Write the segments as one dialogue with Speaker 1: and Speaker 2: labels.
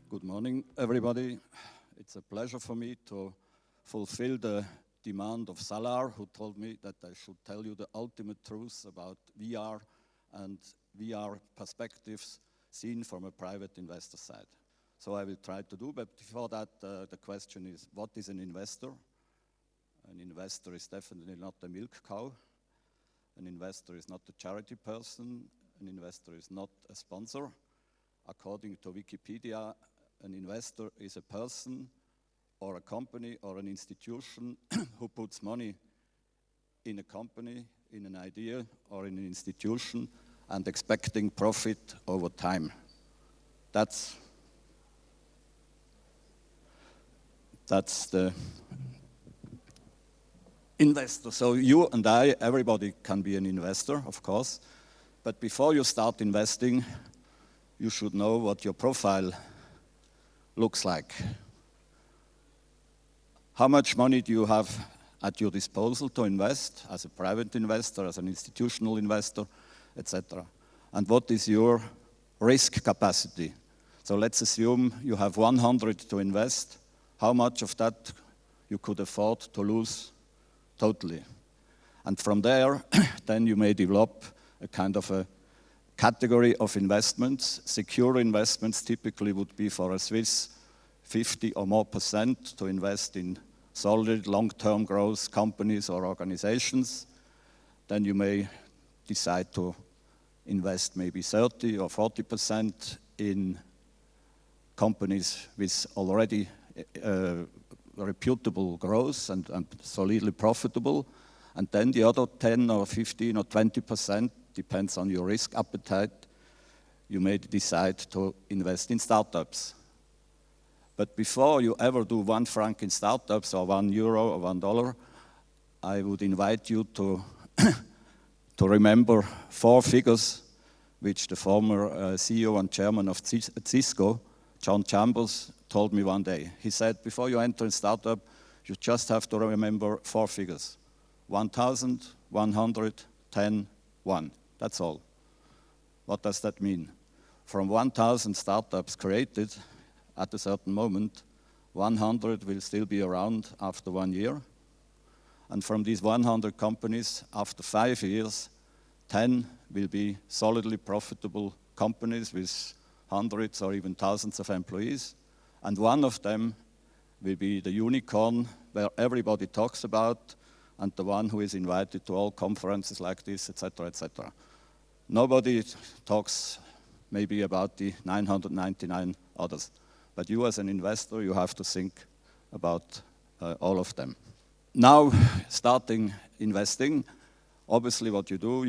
Speaker 1: Good morning, everybody. It's a pleasure for me to fulfill the demand of Salar, who told me that I should tell you the ultimate truth about VR and VR perspectives seen from a private investor side. So I will try to do, but before that, the question is, what is an investor? An investor is definitely not a milk cow. An investor is not a charity person. An investor is not a sponsor. According to Wikipedia, an investor is a person or a company or an institution who puts money in a company, in an idea or in an institution and expecting profit over time. That's the investor. So you and I, everybody can be an investor, of course, but before you start investing, you should know what your profile looks like. How much money do you have at your disposal to invest as a private investor, as an institutional investor, etc.? And what is your risk capacity? So let's assume you have 100 to invest. How much of that you could afford to lose totally? And from there, then you may develop a kind of a category of investments. Secure investments typically would be for a Swiss 50 or more % to invest in solid long-term growth companies or organizations. Then you may decide to invest maybe 30 or 40% in companies with already reputable growth and solidly profitable. And then the other 10 or 15 or 20%, depends on your risk appetite, you may decide to invest in startups. But before you ever do 1 franc in startups or €1 or $1, I would invite you to remember 4 figures which the former CEO and chairman of Cisco, John Chambers, told me one day. He said, before you enter a startup, you just have to remember 4 figures. 1,000, 100, 10, 1. That's all. What does that mean? From 1,000 startups created at a certain moment, 100 will still be around after 1 year. And from these 100 companies, after 5 years, 10 will be solidly profitable companies with hundreds or even thousands of employees. And one of them will be the unicorn where everybody talks about and the one who is invited to all conferences like this, etc., etc. Nobody talks maybe about the 999 others. But you as an investor, you have to think about all of them. Now, starting investing, obviously what you do,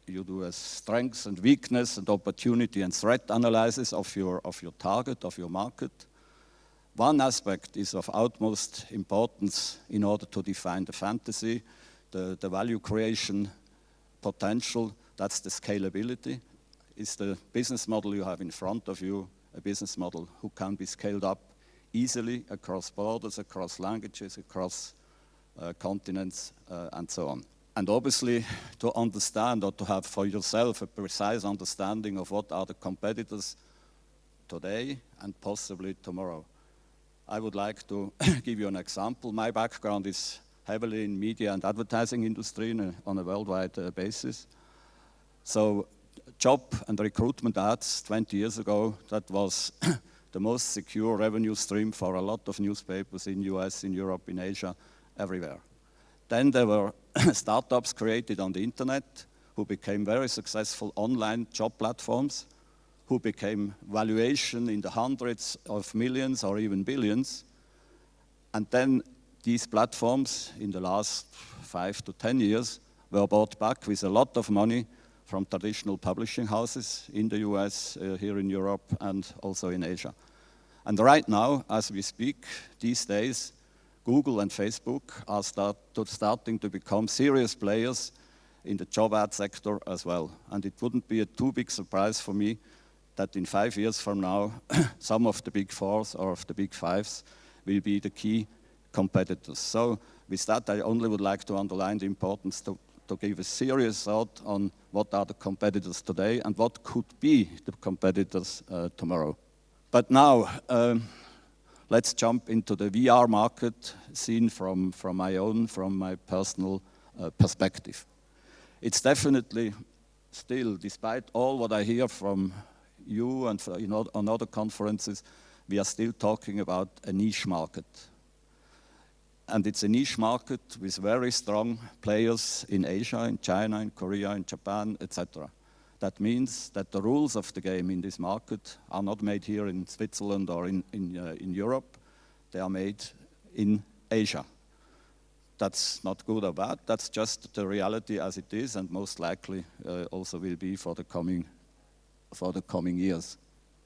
Speaker 1: you do a strengths and weakness and opportunity and threat analysis of your target, of your market. One aspect is of utmost importance in order to define the fantasy, the value creation potential, that's the scalability. Is the business model you have in front of you a business model who can be scaled up easily across borders, across languages, across continents, and so on. And obviously, to understand or to have for yourself a precise understanding of what are the competitors today and possibly tomorrow. I would like to give you an example. My background is heavily in media and advertising industry on a worldwide basis. So job and recruitment ads 20 years ago, that was the most secure revenue stream for a lot of newspapers in US, in Europe, in Asia, everywhere. Then there were startups created on the internet who became very successful online job platforms, who became valuation in the hundreds of millions or even billions. And then these platforms in the last 5 to 10 years were bought back with a lot of money from traditional publishing houses in the US, here in Europe, and also in Asia. And right now, as we speak, these days, Google and Facebook are starting to become serious players in the job ad sector as well. And it wouldn't be a too big surprise for me that in 5 years from now, some of the big fours or of the big fives will be the key competitors. So with that, I only would like to underline the importance to give a serious thought on what are the competitors today and what could be the competitors tomorrow. But now, let's jump into the VR market seen from my personal perspective. It's definitely still, despite all what I hear from you and on other conferences, we are still talking about a niche market. And it's a niche market with very strong players in Asia, in China, in Korea, in Japan, etc. That means that the rules of the game in this market are not made here in Switzerland or in Europe. They are made in Asia. That's not good or bad. That's just the reality as it is, and most likely also will be for the coming years.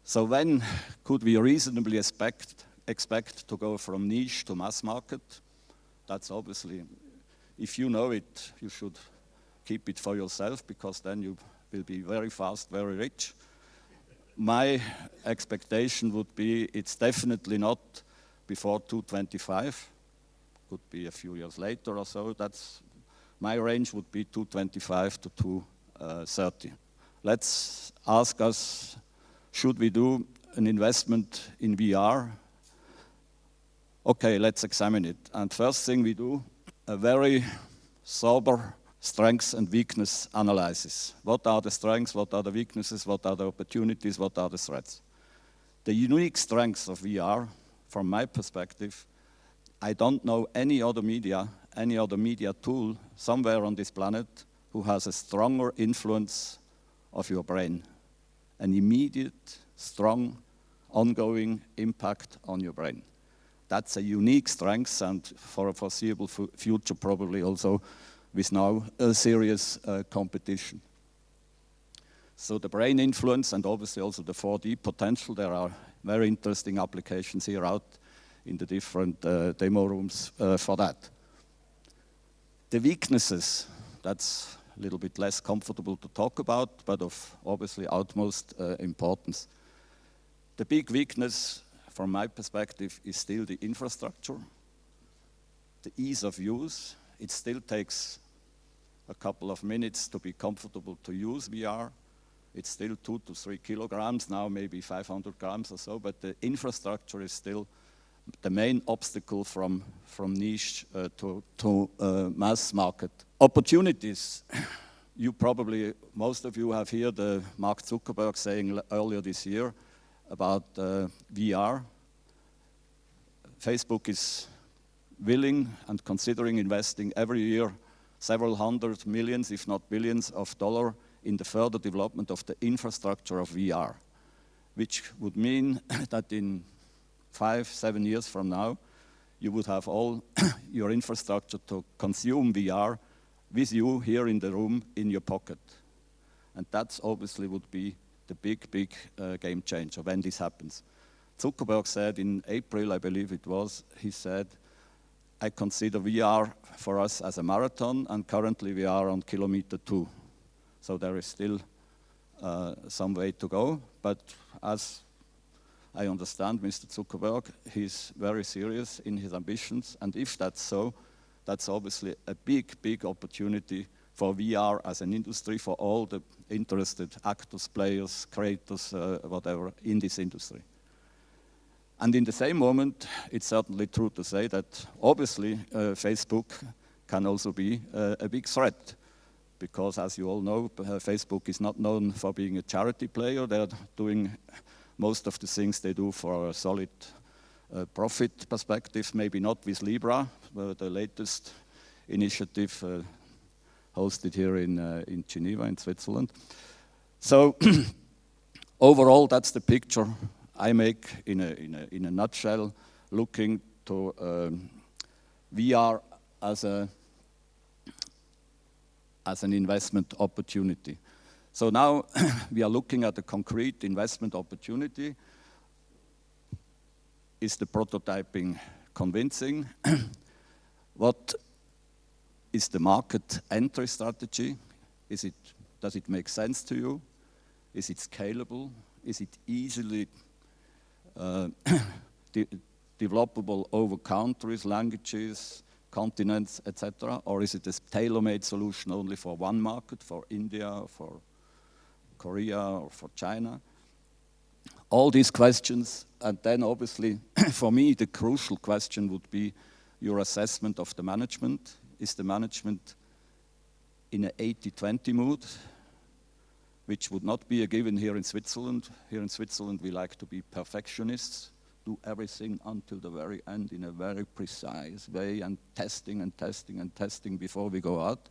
Speaker 1: So when could we reasonably expect to go from niche to mass market? That's obviously, if you know it, you should keep it for yourself, because then you will be very fast, very rich. My expectation would be it's definitely not before 2025. Could be a few years later or so. That's my range would be 225 to 230. Let's ask us, should we do an investment in VR? Okay, let's examine it. And first thing we do, a very sober strengths and weakness analysis. What are the strengths, what are the weaknesses, what are the opportunities, what are the threats? The unique strengths of VR, from my perspective, I don't know any other media tool somewhere on this planet who has a stronger influence of your brain, an immediate, strong, ongoing impact on your brain. That's a unique strength, and for a foreseeable future, probably also with now a serious competition. So the brain influence, and obviously also the 4D potential, there are very interesting applications here out in the different demo rooms for that. The weaknesses, that's a little bit less comfortable to talk about, but of obviously utmost importance. The big weakness, from my perspective, is still the infrastructure, the ease of use. It still takes a couple of minutes to be comfortable to use VR. It's still 2 to 3 kilograms, now maybe 500 grams or so, but the infrastructure is still the main obstacle from niche to mass market. Opportunities, you probably, most of you have heard Mark Zuckerberg saying earlier this year about VR. Facebook is willing and considering investing every year several hundred millions, if not billions of dollars in the further development of the infrastructure of VR, which would mean that in 5-7 years from now, you would have all your infrastructure to consume VR with you here in the room in your pocket. And that obviously would be the big game changer when this happens. Zuckerberg said in April, I believe it was, he said, I consider VR for us as a marathon, and currently we are on kilometer 2. So there is still some way to go, but as I understand Mr. Zuckerberg, he's very serious in his ambitions, and if that's so, that's obviously a big opportunity for VR as an industry, for all the interested actors, players, creators, whatever, in this industry. And in the same moment, it's certainly true to say that obviously Facebook can also be a big threat, because as you all know, Facebook is not known for being a charity player. They're doing most of the things they do for a solid profit perspective, maybe not with Libra, the latest initiative hosted here in Geneva, in Switzerland. So overall, that's the picture I make in a nutshell, looking to VR as an investment opportunity. So now we are looking at a concrete investment opportunity. Is the prototyping convincing? What is the market entry strategy? Does it make sense to you? Is it scalable? Is it easily developable over countries, languages, continents, etc.? Or is it a tailor-made solution only for one market, for India, for Korea, or for China? All these questions, and then obviously, for me, the crucial question would be your assessment of the management. Is the management in an 80-20 mood, which would not be a given here in Switzerland. Here in Switzerland, we like to be perfectionists, do everything until the very end in a very precise way, and testing and testing and testing before we go out.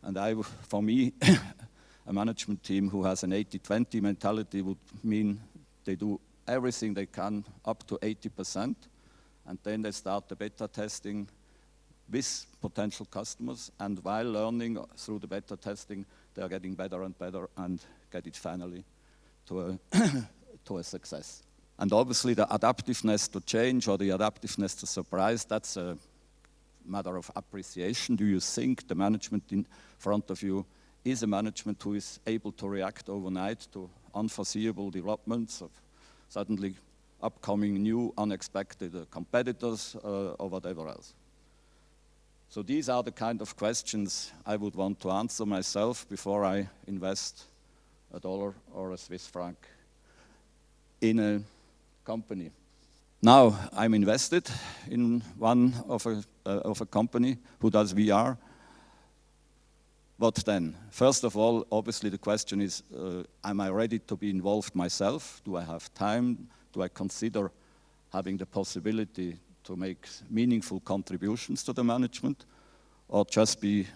Speaker 1: And for me, a management team who has an 80-20 mentality would mean they do everything they can up to 80%, and then they start the beta testing with potential customers, and while learning through the beta testing, they are getting better and better and get it finally to a success. And obviously the adaptiveness to change or the adaptiveness to surprise, that's a matter of appreciation. Do you think the management in front of you is a management who is able to react overnight to unforeseeable developments of suddenly upcoming new unexpected competitors or whatever else? So these are the kind of questions I would want to answer myself before I invest $1 or a Swiss franc in a company. Now I'm invested in one of a company who does VR. What then? First of all, obviously the question is, am I ready to be involved myself? Do I have time? Do I consider having the possibility to make meaningful contributions to the management, or just be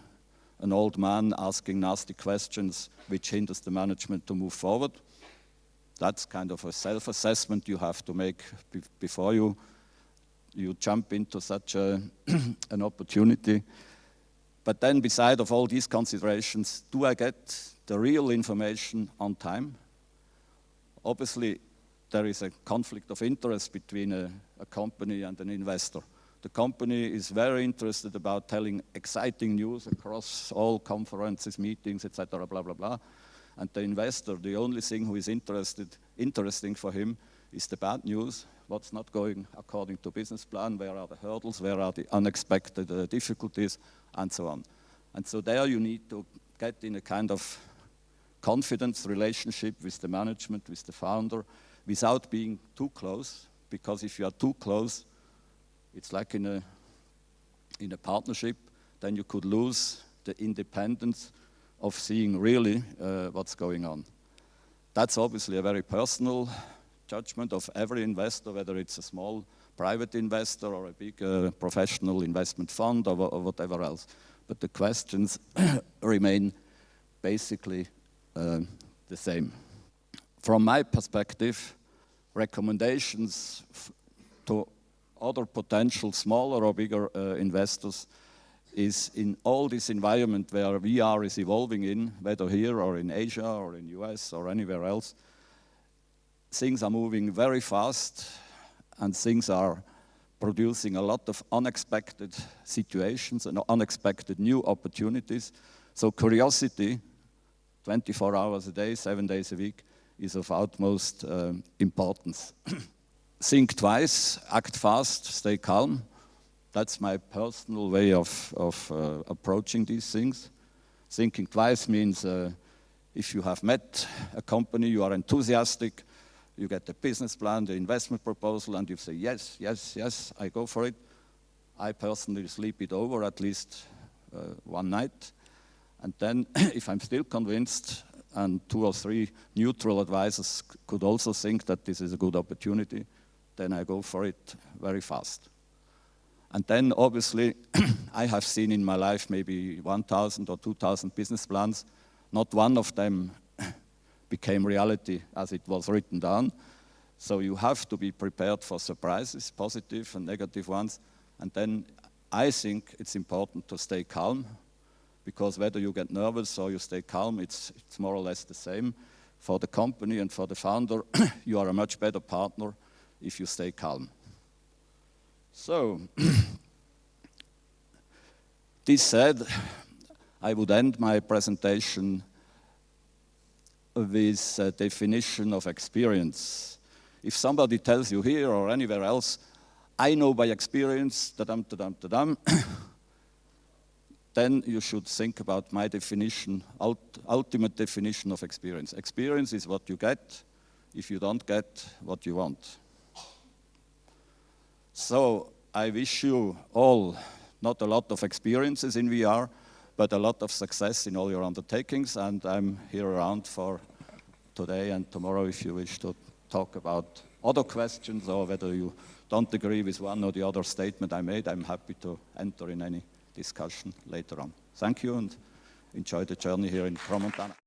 Speaker 1: an old man asking nasty questions which hinders the management to move forward? That's kind of a self-assessment you have to make before you jump into such an opportunity. But then beside of all these considerations, do I get the real information on time? Obviously, there is a conflict of interest between a company and an investor. The company is very interested about telling exciting news across all conferences, meetings, etc., blah, blah, blah. And the investor, the only thing who is interesting for him is the bad news, what's not going according to business plan, where are the hurdles, where are the unexpected difficulties, and so on. And so there you need to get in a kind of confidence relationship with the management, with the founder, without being too close, because if you are too close, it's like in a partnership, then you could lose the independence of seeing really what's going on. That's obviously a very personal judgment of every investor, whether it's a small private investor or a big professional investment fund or whatever else. But the questions remain basically the same. From my perspective, recommendations to other potential smaller or bigger investors is in all this environment where VR is evolving in, whether here or in Asia or in US or anywhere else, things are moving very fast and things are producing a lot of unexpected situations and unexpected new opportunities. So curiosity, 24 hours a day, 7 days a week, is of utmost importance. Think twice, act fast, stay calm. That's my personal way of approaching these things. Thinking twice means if you have met a company, you are enthusiastic, you get the business plan, the investment proposal, and you say, yes, yes, yes, I go for it. I personally sleep it over at least one night. And then if I'm still convinced, and 2 or 3 neutral advisors could also think that this is a good opportunity, then I go for it very fast. And then obviously, I have seen in my life maybe 1,000 or 2,000 business plans. Not one of them became reality as it was written down. So you have to be prepared for surprises, positive and negative ones. And then I think it's important to stay calm, because whether you get nervous or you stay calm, it's more or less the same. For the company and for the founder, you are a much better partner if you stay calm. So, this said, I would end my presentation with a definition of experience. If somebody tells you here or anywhere else, I know by experience, then you should think about my definition, ultimate definition of experience. Experience is what you get if you don't get what you want. So I wish you all not a lot of experiences in VR, but a lot of success in all your undertakings, and I'm here around for today and tomorrow if you wish to talk about other questions or whether you don't agree with one or the other statement I made. I'm happy to enter in any discussion later on. Thank you and enjoy the journey here in Crans-Montana.